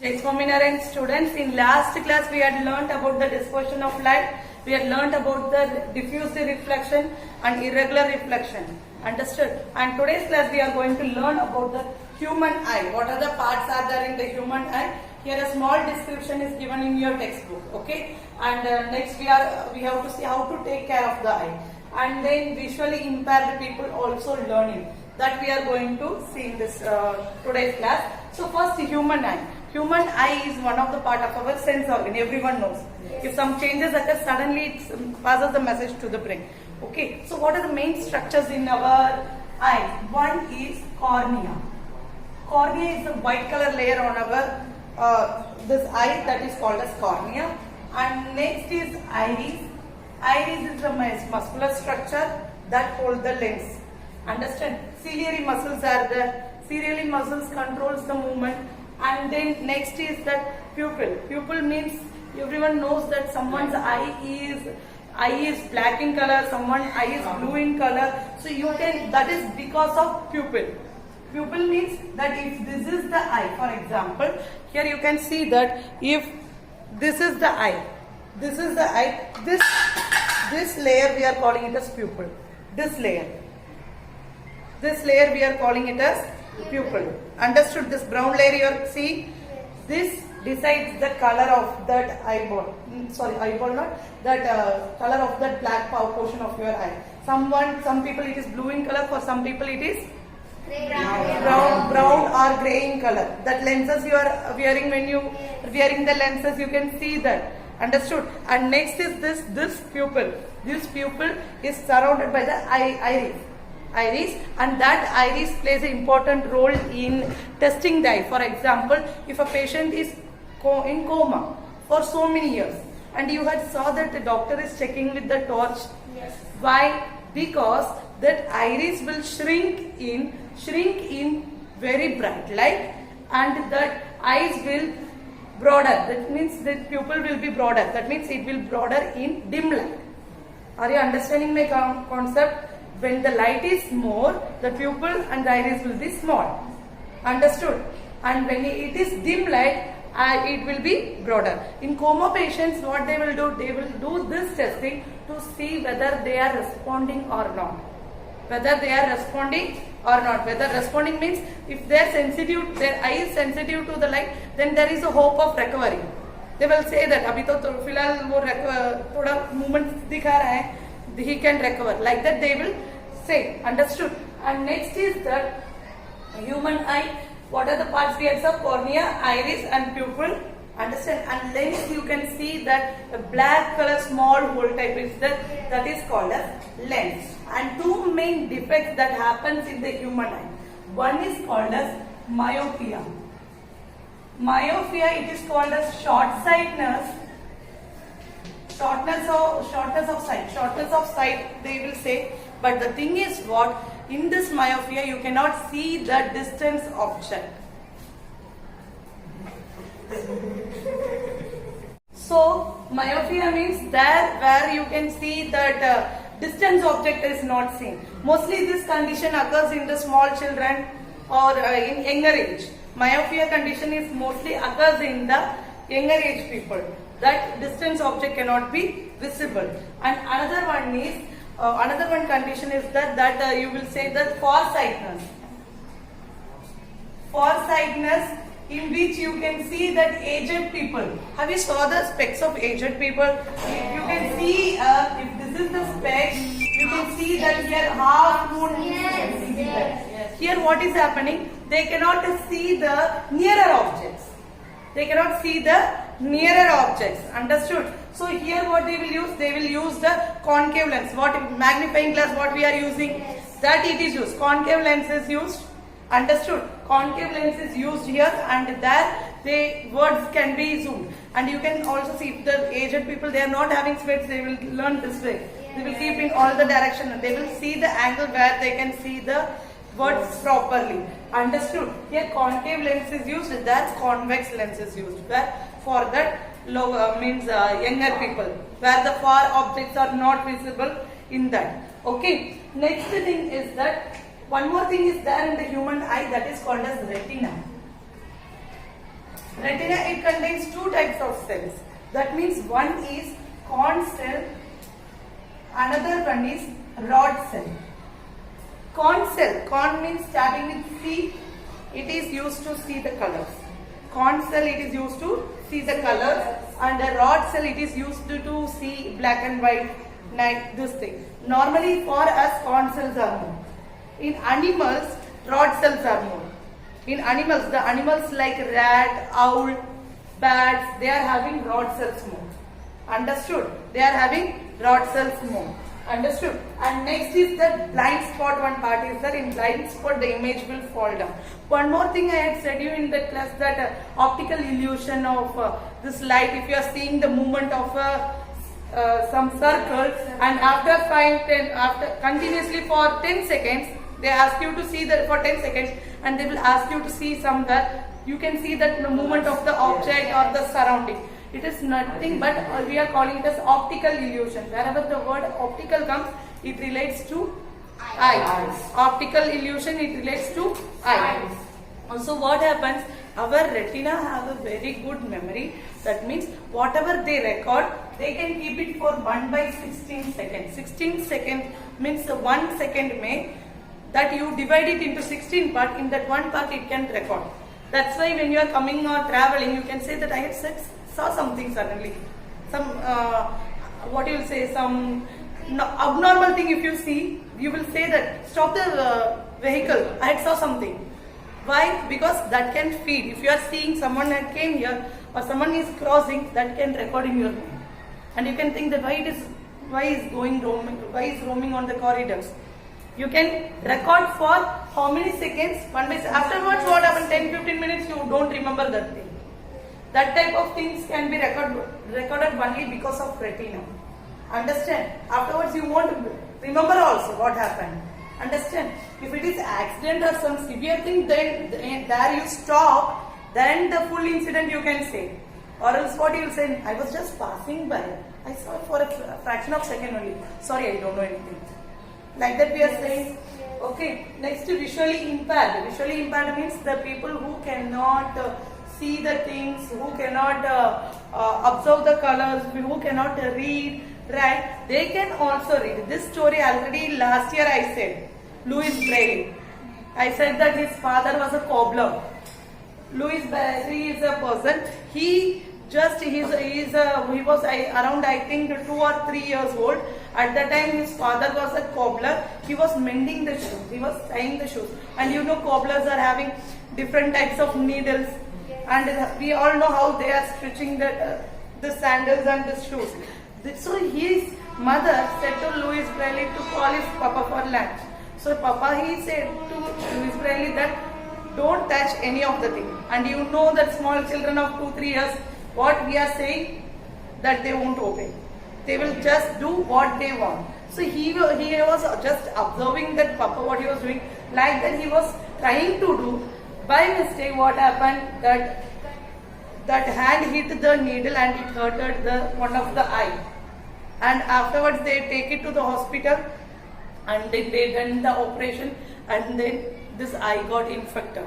Jai Swaminarayan students, in last class we had learnt about the dispersion of light, we had learnt about the diffuse reflection and irregular reflection. Understood? And today's class we are going to learn about the human eye. What are the parts are there in the human eye? Here a small description is given in your textbook. Okay? And next we have to see how to take care of the eye. And then visually impaired people also learning. That we are going to see in this today's class. So first human eye. Human eye is one of the part of our sense organ. Everyone knows. Yes. If some changes occur, suddenly it passes the message to the brain. Okay. So what are the main structures in our eye? One is cornea. Cornea is the white color layer on our this eye, that is called as cornea. And next is iris. Iris is the muscular structure that holds the lens. Understand? Ciliary muscles are there. Ciliary muscles controls the movement. And then next is that pupil. Pupil means everyone knows that someone's eye is black in color, someone's eye is blue in color. So you can, that is because of pupil. Pupil means that if this is the eye, for example, here you can see that if this is the eye, this is the eye, this layer we are calling it as pupil. This layer we are calling it as pupil. Understood? This brown layer you see, this decides the color of that eyeball. Sorry, eyeball not that color of that black portion of your eye. Some people it is blue in color. For some people it is brown or grey in color. That lenses you are wearing, when you wearing the lenses, you can see that. Understood? And next is this pupil. This pupil is surrounded by the iris, and that iris plays an important role in testing the eye. For example, if a patient is in coma for so many years and you had saw that the doctor is checking with the torch. Yes. Why? Because that iris will shrink in very bright light, and that eyes will broader. That means the pupil will be broader. That means it will broader in dim light. Are you understanding my concept? When the light is more, the pupil and the iris will be small. Understood? And when it is dim light, it will be broader. In coma patients, what they will do? They will do this testing to see whether they are responding or not. Whether they are responding or not. Whether responding means if they are sensitive, their eye is sensitive to the light, then there is a hope of recovery. They will say that अभी तो फिलहाल वो थोड़ा movement दिखा रहा है, he can recover. Like that they will say. Understood? And next is the human eye. What are the parts we have? Cornea, iris and pupil. Understand? And lens, you can see that a black color small hole type is that is called as lens. And two main defects that happens in the human eye. One is called as myopia. Myopia, it is called as short-sightedness. Shortness of sight, they will say. But the thing is what? In this myopia, you cannot see the distance object. So, myopia means there where you can see that distance object is not seen. Mostly this condition occurs in the small children or in younger age. Myopia condition is mostly occurs in the younger age people. That distance object cannot be visible. And another one condition is that you will say that farsightedness. Farsightedness, in which you can see that aged people. Have you saw the specs of aged people? You can see if this is the spec, you can see that here half moon. Yes. Here what is happening? They cannot see the nearer objects. They cannot see the nearer objects. Understood? So here what they will use? They will use the concave lens. What magnifying glass what we are using? That it is used. Concave lens is used. Understood? Concave lens is used here, and there the words can be zoomed. And you can also see if the aged people, they are not having specs, they will learn this way. They will keep in all the direction and they will see the angle where they can see the words properly. Understood? Here concave lens is used, that's convex lens is used. Where for that younger people, where the far objects are not visible in that. Okay. Next thing is that one more thing is there in the human eye, that is called as retina. Retina, it contains two types of cells. That means one is cone cell, another one is rod cell. Cone cell, cone means starting with C, it is used to see the colors. Cone cell, it is used to see the colors, and a rod cell, it is used to see black and white, night, this thing. Normally for us, cone cells are more. In animals, rod cells are more. In animals, the animals like rat, owl, bats, they are having rod cells more. Understood? They are having rod cells more. Understood? And next is the blind spot. One part is that in blind spot the image will fall down. One more thing I had said you in the class, that optical illusion of this light. If you are seeing the movement of some circle, and after continuously for 10 seconds, they ask you to see that for 10 seconds, and they will ask you to see somewhere. You can see that the movement of the object or the surrounding. It is nothing but we are calling it as optical illusion. Wherever the word optical comes, it relates to eyes. Optical illusion, it relates to eyes. Also, what happens? Our retina have a very good memory. That means whatever they record, they can keep it for 1/16 seconds. 16 seconds means 1 second may that you divide it into 16 part. In that one part, it can record. That's why when you are coming or traveling, you can say that I had saw something suddenly. Some, what you will say, some abnormal thing if you see, you will say that stop the vehicle, I had saw something. Why? Because that can feed. If you are seeing someone that came here or someone is crossing, that can record in your mind. And you can think that why is roaming on the corridors. You can record for how many seconds? Afterwards, what happened? 10-15 minutes, you don't remember that thing. That type of things can be recorded only because of retina. Understand? Afterwards, you won't remember also what happened. Understand? If it is accident or some severe thing, then there you stop. Then the full incident you can say. Or else what you will say? I was just passing by. I saw it for a fraction of a second only. Sorry, I don't know anything. Like that we are saying. Okay. Next, visually impaired. Visually impaired means the people who cannot see the things, who cannot observe the colors, who cannot read, right? They can also read. This story already last year I said. Louis Braille. I said that his father was a cobbler. Louis Braille is a person. He was around I think 2 or 3 years old. At that time his father was a cobbler. He was mending the shoes. He was tying the shoes. And you know cobblers are having different types of needles. And we all know how they are stitching the sandals and the shoes. So his mother said to Louis Braille to call his papa for lunch. So papa, he said to Louis Braille that don't touch any of the things. And you know that small children of 2-3 years, what we are saying, that they won't obey. They will just do what they want. So he was just observing that papa what he was doing. Like that he was trying to do. By mistake, what happened, that hand hit the needle and it hurted one of the eye. And afterwards they take it to the hospital and they done the operation, and then this eye got infected.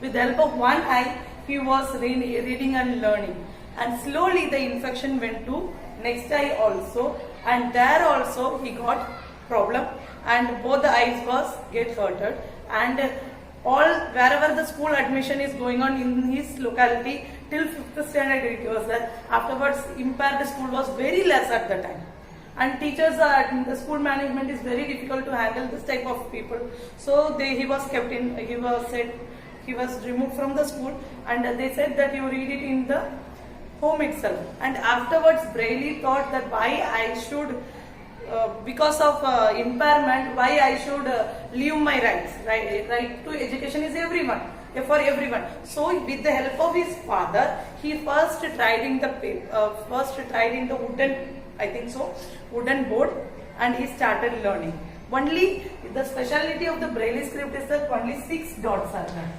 With the help of one eye, he was reading and learning. And slowly the infection went to next eye also, and there also he got problem, and both the eyes get hurted. And wherever the school admission is going on in his locality, till 5th standard it was there. Afterwards, impaired school was very less at the time. And teachers the school management is very difficult to handle this type of people. So he was removed from the school, and they said that you read it in the home itself. And afterwards, Braille thought that why I should, because of impairment, why I should leave my rights. Right to education is for everyone. So with the help of his father, he first tried in the wooden board, and he started learning. Only the speciality of the Braille script is that only 6 dots are there.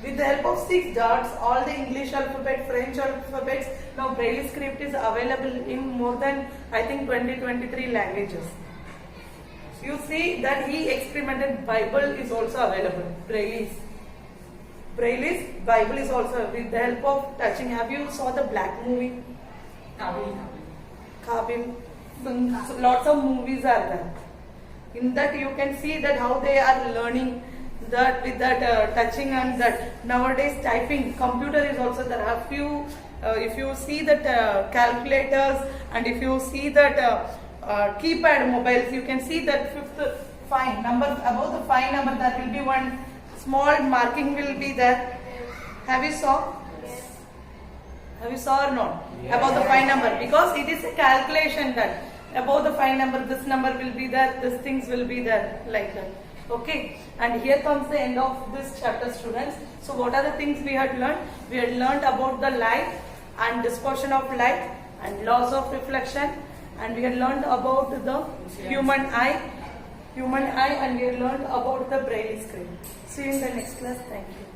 With the help of 6 dots, all the English alphabet, French alphabets, now Braille script is available in more than 20-23 languages. You see that he experimented. Bible is also available. Braille Braille is, Bible is also with the help of touching. Have you saw the black movie? Kabil. So lots of movies are there. In that you can see that how they are learning that with that touching and that. Nowadays typing, computer is also there. Have you, if you see that calculators and if you see that keypad mobiles, you can see that fifth fine number, above the fine number there will be one small marking will be there. Have you saw? Have you saw or not? Yeah. About the fine number, because it is a calculation that above the fine number, this number will be there, this things will be there, like that. Okay, and here comes the end of this chapter, students. So what are the things we had learned? We had learned about the light and dispersion of light and laws of reflection, and we had learned about the human eye, and we had learned about the braille screen. See you in the next class. Thank you.